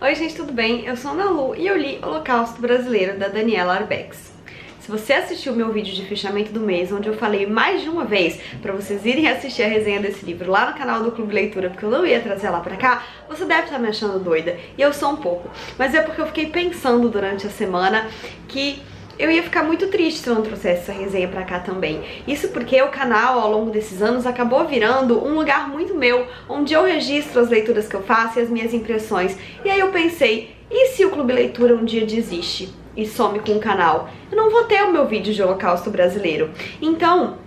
Oi gente, tudo bem? Eu sou a Ana Lu e eu li Holocausto Brasileiro, da Daniela Arbex. Se você assistiu o meu vídeo de fechamento do mês, onde eu falei mais de uma vez pra vocês irem assistir a resenha desse livro lá no canal do Clube Leitura, porque eu não ia trazer ela pra cá, você deve estar me achando doida, e eu sou um pouco. Mas é porque eu fiquei pensando durante a semana que eu ia ficar muito triste se eu não trouxesse essa resenha pra cá também. Isso porque o canal, ao longo desses anos, acabou virando um lugar muito meu, onde eu registro as leituras que eu faço e as minhas impressões. E aí eu pensei, e se o Clube Leitura um dia desiste e some com o canal? Eu não vou ter o meu vídeo de Holocausto Brasileiro. Então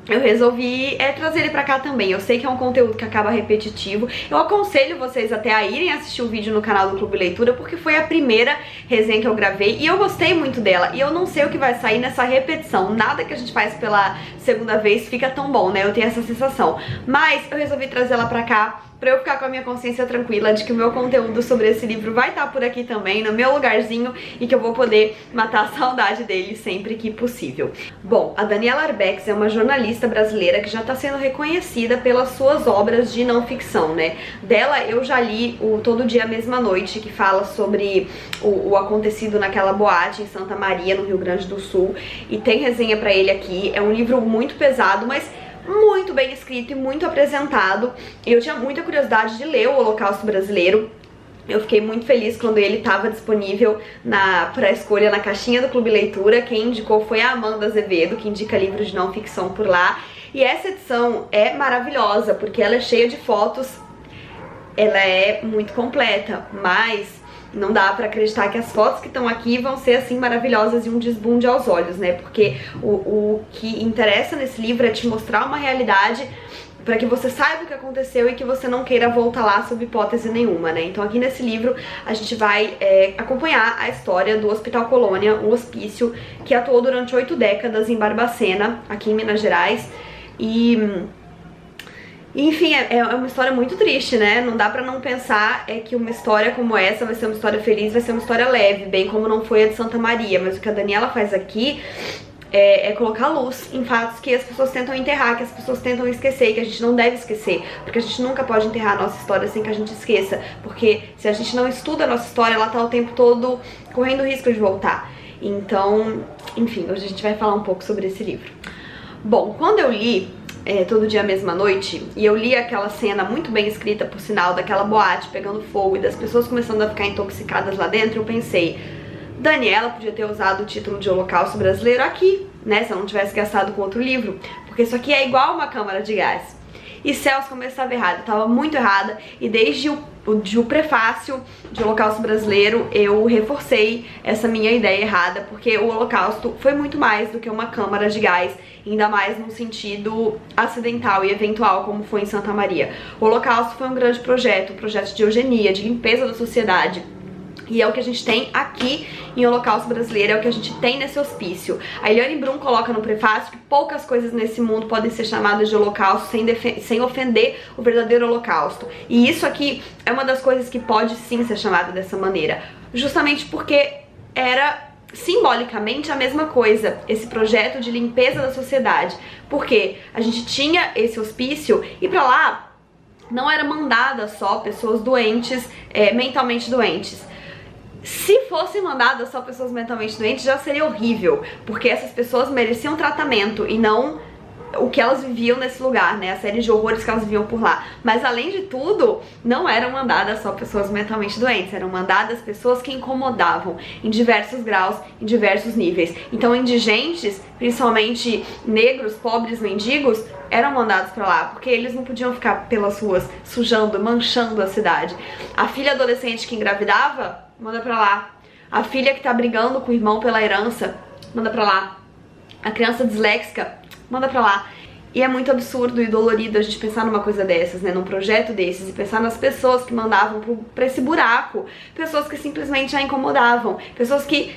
eu resolvi trazer ele pra cá também. Eu sei que é um conteúdo que acaba repetitivo. Eu aconselho vocês até a irem assistir o vídeo no canal do Clube Leitura, porque foi a primeira resenha que eu gravei e eu gostei muito dela. E eu não sei o que vai sair nessa repetição. Nada que a gente faz pela segunda vez fica tão bom, né? Eu tenho essa sensação. Mas eu resolvi trazer ela pra cá pra eu ficar com a minha consciência tranquila de que o meu conteúdo sobre esse livro vai estar por aqui também, no meu lugarzinho, e que eu vou poder matar a saudade dele sempre que possível. Bom, a Daniela Arbex é uma jornalista brasileira que já está sendo reconhecida pelas suas obras de não ficção, né? Dela eu já li o Todo Dia, Mesma Noite, que fala sobre o acontecido naquela boate em Santa Maria, no Rio Grande do Sul, e tem resenha pra ele aqui. É um livro muito pesado, mas muito bem escrito e muito apresentado. Eu tinha muita curiosidade de ler o Holocausto Brasileiro. Eu fiquei muito feliz quando ele estava disponível para escolha na caixinha do Clube Leitura. Quem indicou foi a Amanda Azevedo, que indica livros de não ficção por lá. E essa edição é maravilhosa, porque ela é cheia de fotos, ela é muito completa, mas não dá pra acreditar que as fotos que estão aqui vão ser assim maravilhosas e um desbunde aos olhos, né? Porque o que interessa nesse livro é te mostrar uma realidade pra que você saiba o que aconteceu e que você não queira voltar lá sob hipótese nenhuma, né? Então aqui nesse livro a gente vai acompanhar a história do Hospital Colônia, um hospício que atuou durante 8 décadas em Barbacena, aqui em Minas Gerais. Enfim, é uma história muito triste, né? Não dá pra não pensar que uma história como essa vai ser uma história feliz, vai ser uma história leve, bem como não foi a de Santa Maria. Mas o que a Daniela faz aqui é colocar luz em fatos que as pessoas tentam enterrar, que as pessoas tentam esquecer, e que a gente não deve esquecer, porque a gente nunca pode enterrar a nossa história sem que a gente esqueça, porque se a gente não estuda a nossa história, ela tá o tempo todo correndo risco de voltar. Então, enfim, hoje a gente vai falar um pouco sobre esse livro. Bom, quando eu li Todo Dia, Mesma Noite, e eu li aquela cena muito bem escrita, por sinal, daquela boate pegando fogo e das pessoas começando a ficar intoxicadas lá dentro, eu pensei, Daniela podia ter usado o título de Holocausto Brasileiro aqui, né, se ela não tivesse gastado com outro livro, porque isso aqui é igual uma câmara de gás. E céus, como eu estava errada, eu estava muito errada, e desde o prefácio de Holocausto Brasileiro eu reforcei essa minha ideia errada, porque o Holocausto foi muito mais do que uma câmara de gás, ainda mais num sentido acidental e eventual como foi em Santa Maria. O Holocausto foi um grande projeto, um projeto de eugenia, de limpeza da sociedade. E é o que a gente tem aqui em Holocausto Brasileiro, é o que a gente tem nesse hospício. A Eliane Brum coloca no prefácio que poucas coisas nesse mundo podem ser chamadas de holocausto sem ofender o verdadeiro holocausto. E isso aqui é uma das coisas que pode sim ser chamada dessa maneira, justamente porque era simbolicamente a mesma coisa, esse projeto de limpeza da sociedade. Porque a gente tinha esse hospício e pra lá não era mandada só pessoas doentes, mentalmente doentes. Se fossem mandadas só pessoas mentalmente doentes, já seria horrível, porque essas pessoas mereciam tratamento e não o que elas viviam nesse lugar, né? A série de horrores que elas viviam por lá. Mas além de tudo, não eram mandadas só pessoas mentalmente doentes, eram mandadas pessoas que incomodavam em diversos graus, em diversos níveis. Então indigentes, principalmente negros, pobres, mendigos, eram mandados pra lá, porque eles não podiam ficar pelas ruas sujando, manchando a cidade. A filha adolescente que engravidava, manda pra lá. A filha que tá brigando com o irmão pela herança, manda pra lá. A criança disléxica, manda pra lá. E é muito absurdo e dolorido a gente pensar numa coisa dessas, né, num projeto desses, e pensar nas pessoas que mandavam pra esse buraco, pessoas que simplesmente a incomodavam, pessoas que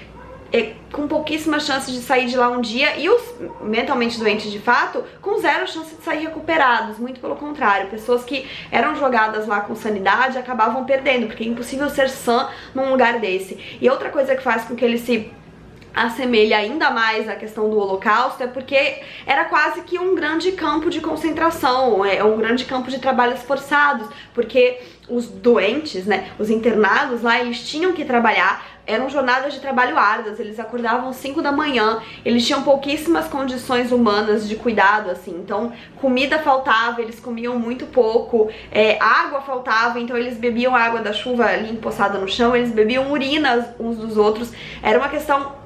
com pouquíssimas chances de sair de lá um dia, e os mentalmente doentes de fato com zero chance de sair recuperados, muito pelo contrário, pessoas que eram jogadas lá com sanidade acabavam perdendo, porque é impossível ser sã num lugar desse. E outra coisa que faz com que eles se assemelha ainda mais a questão do Holocausto é porque era quase que um grande campo de concentração, um grande campo de trabalhos forçados, porque os doentes, né, os internados lá, eles tinham que trabalhar, eram jornadas de trabalho árduas, eles acordavam 5 da manhã, eles tinham pouquíssimas condições humanas de cuidado, assim, então comida faltava, eles comiam muito pouco, água faltava, então eles bebiam água da chuva ali empoçada no chão, eles bebiam urina uns dos outros, era uma questão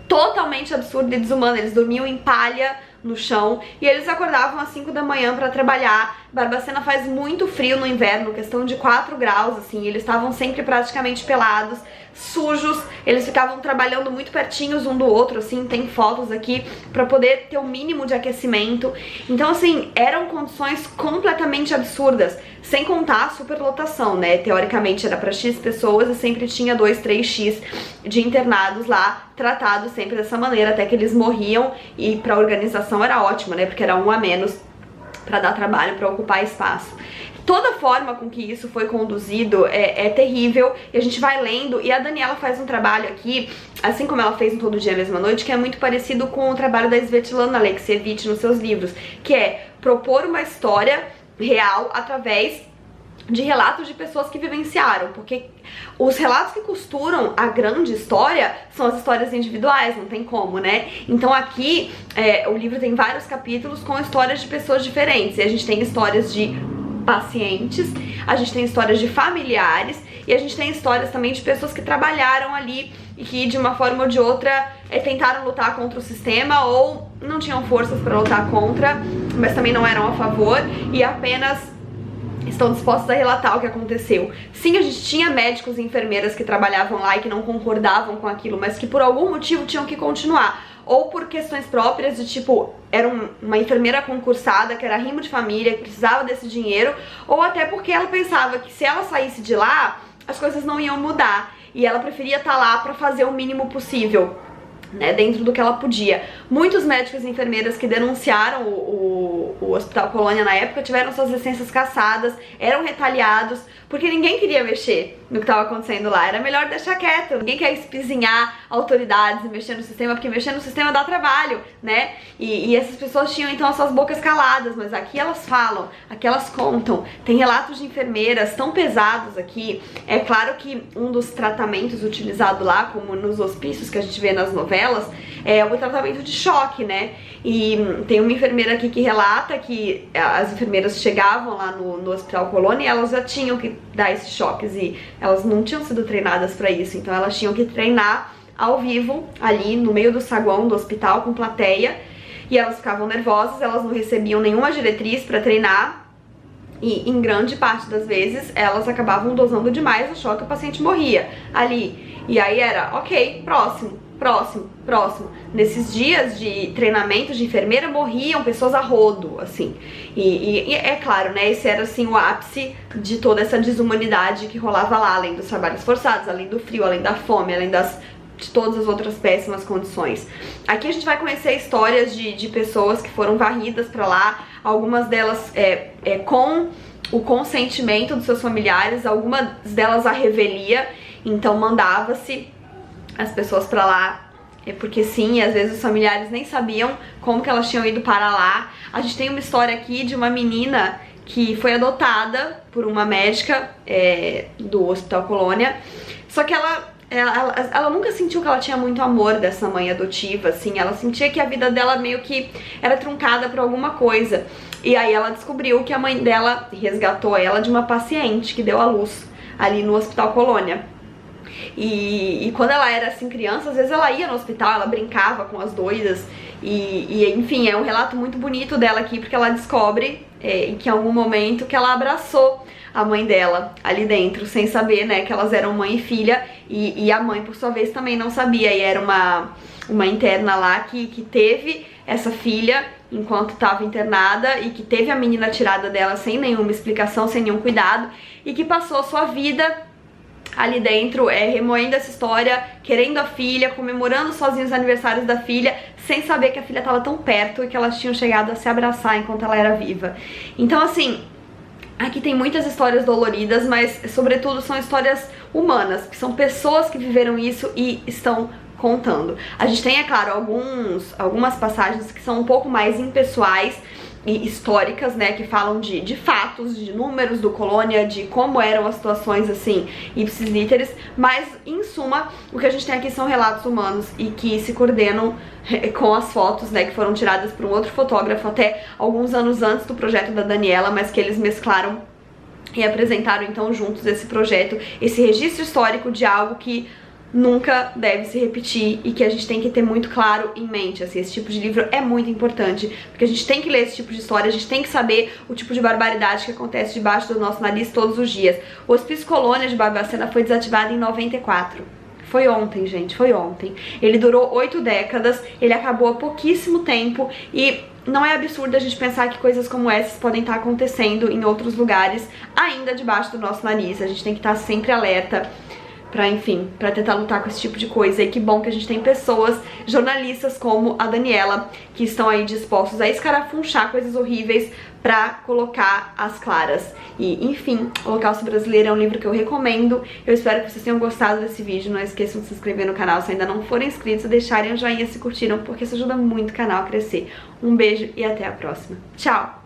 totalmente absurda e desumana, eles dormiam em palha no chão e eles acordavam às 5 da manhã pra trabalhar. Barbacena faz muito frio no inverno, questão de 4 graus, assim, eles estavam sempre praticamente pelados, sujos, eles ficavam trabalhando muito pertinhos um do outro, assim, tem fotos aqui, pra poder ter o mínimo de aquecimento. Então, assim, eram condições completamente absurdas, sem contar a superlotação, né? Teoricamente era pra X pessoas e sempre tinha 2, 3x de internados lá, tratados sempre dessa maneira, até que eles morriam, e pra organização era ótimo, né? Porque era um a menos pra dar trabalho, pra ocupar espaço. Toda a forma com que isso foi conduzido é terrível, e a gente vai lendo, e a Daniela faz um trabalho aqui, assim como ela fez no Todo Dia Mesma Noite, que é muito parecido com o trabalho da Svetlana Alexievich nos seus livros, que é propor uma história real através de relatos de pessoas que vivenciaram, porque os relatos que costuram a grande história são as histórias individuais, não tem como, né? Então aqui o livro tem vários capítulos com histórias de pessoas diferentes, e a gente tem histórias de pacientes, a gente tem histórias de familiares e a gente tem histórias também de pessoas que trabalharam ali e que de uma forma ou de outra tentaram lutar contra o sistema ou não tinham forças para lutar contra, mas também não eram a favor e apenas estão dispostos a relatar o que aconteceu. Sim, a gente tinha médicos e enfermeiras que trabalhavam lá e que não concordavam com aquilo, mas que por algum motivo tinham que continuar. Ou por questões próprias de tipo, era uma enfermeira concursada que era rimo de família, que precisava desse dinheiro, ou até porque ela pensava que se ela saísse de lá, as coisas não iam mudar. E ela preferia estar lá pra fazer o mínimo possível, né, dentro do que ela podia. Muitos médicos e enfermeiras que denunciaram o Hospital Colônia na época tiveram suas licenças cassadas, eram retaliados, porque ninguém queria mexer no que estava acontecendo lá, era melhor deixar quieto, ninguém quer espizinhar autoridades e mexer no sistema, porque mexer no sistema dá trabalho, né, e essas pessoas tinham então as suas bocas caladas, mas aqui elas falam, aqui elas contam, tem relatos de enfermeiras tão pesados aqui. É claro que um dos tratamentos utilizados lá, como nos hospícios que a gente vê nas novelas, é o tratamento de choque, né, e tem uma enfermeira aqui que relata que as enfermeiras chegavam lá no Hospital Colônia e elas já tinham que dar esses choques e elas não tinham sido treinadas pra isso, então elas tinham que treinar ao vivo, ali no meio do saguão do hospital com plateia, e elas ficavam nervosas, elas não recebiam nenhuma diretriz pra treinar, e em grande parte das vezes elas acabavam dosando demais o choque e o paciente morria ali, e aí era, ok, próximo. Nesses dias de treinamento de enfermeira morriam pessoas a rodo, assim. E é claro, né, esse era assim o ápice de toda essa desumanidade que rolava lá, além dos trabalhos forçados, além do frio, além da fome, além de todas as outras péssimas condições. Aqui a gente vai conhecer histórias de pessoas que foram varridas pra lá, algumas delas com o consentimento dos seus familiares, algumas delas à revelia, então mandava-se as pessoas pra lá, porque sim, às vezes os familiares nem sabiam como que elas tinham ido para lá. A gente tem uma história aqui de uma menina que foi adotada por uma médica do Hospital Colônia, só que ela nunca sentiu que ela tinha muito amor dessa mãe adotiva, assim, ela sentia que a vida dela meio que era truncada por alguma coisa, e aí ela descobriu que a mãe dela resgatou ela de uma paciente que deu à luz ali no Hospital Colônia. E quando ela era assim criança, às vezes ela ia no hospital, ela brincava com as doidas e enfim, é um relato muito bonito dela aqui, porque ela descobre que em algum momento que ela abraçou a mãe dela ali dentro, sem saber, né, que elas eram mãe e filha, e a mãe por sua vez também não sabia, e era uma interna lá que teve essa filha enquanto estava internada e que teve a menina tirada dela sem nenhuma explicação, sem nenhum cuidado, e que passou a sua vida ali dentro, remoendo essa história, querendo a filha, comemorando sozinhos os aniversários da filha, sem saber que a filha estava tão perto e que elas tinham chegado a se abraçar enquanto ela era viva. Então assim, aqui tem muitas histórias doloridas, mas sobretudo são histórias humanas, que são pessoas que viveram isso e estão contando. A gente tem, é claro, algumas passagens que são um pouco mais impessoais e históricas, né, que falam de fatos, de números do Colônia, de como eram as situações, assim, ipsis literis, mas, em suma, o que a gente tem aqui são relatos humanos e que se coordenam com as fotos, né, que foram tiradas por um outro fotógrafo até alguns anos antes do projeto da Daniela, mas que eles mesclaram e apresentaram, então, juntos esse projeto, esse registro histórico de algo que nunca deve se repetir e que a gente tem que ter muito claro em mente, assim, esse tipo de livro é muito importante, porque a gente tem que ler esse tipo de história, a gente tem que saber o tipo de barbaridade que acontece debaixo do nosso nariz todos os dias. O Hospício Colônia de Barbacena foi desativado em 94. Foi ontem, gente, foi ontem. Ele durou 8 décadas, ele acabou há pouquíssimo tempo e não é absurdo a gente pensar que coisas como essas podem estar acontecendo em outros lugares, ainda debaixo do nosso nariz. A gente tem que estar sempre alerta pra, enfim, pra tentar lutar com esse tipo de coisa. E que bom que a gente tem pessoas, jornalistas como a Daniela, que estão aí dispostos a escarafunchar coisas horríveis pra colocar as claras. E, enfim, O Holocausto Brasileiro é um livro que eu recomendo. Eu espero que vocês tenham gostado desse vídeo. Não esqueçam de se inscrever no canal se ainda não forem inscritos, deixarem o joinha se curtiram, porque isso ajuda muito o canal a crescer. Um beijo e até a próxima. Tchau!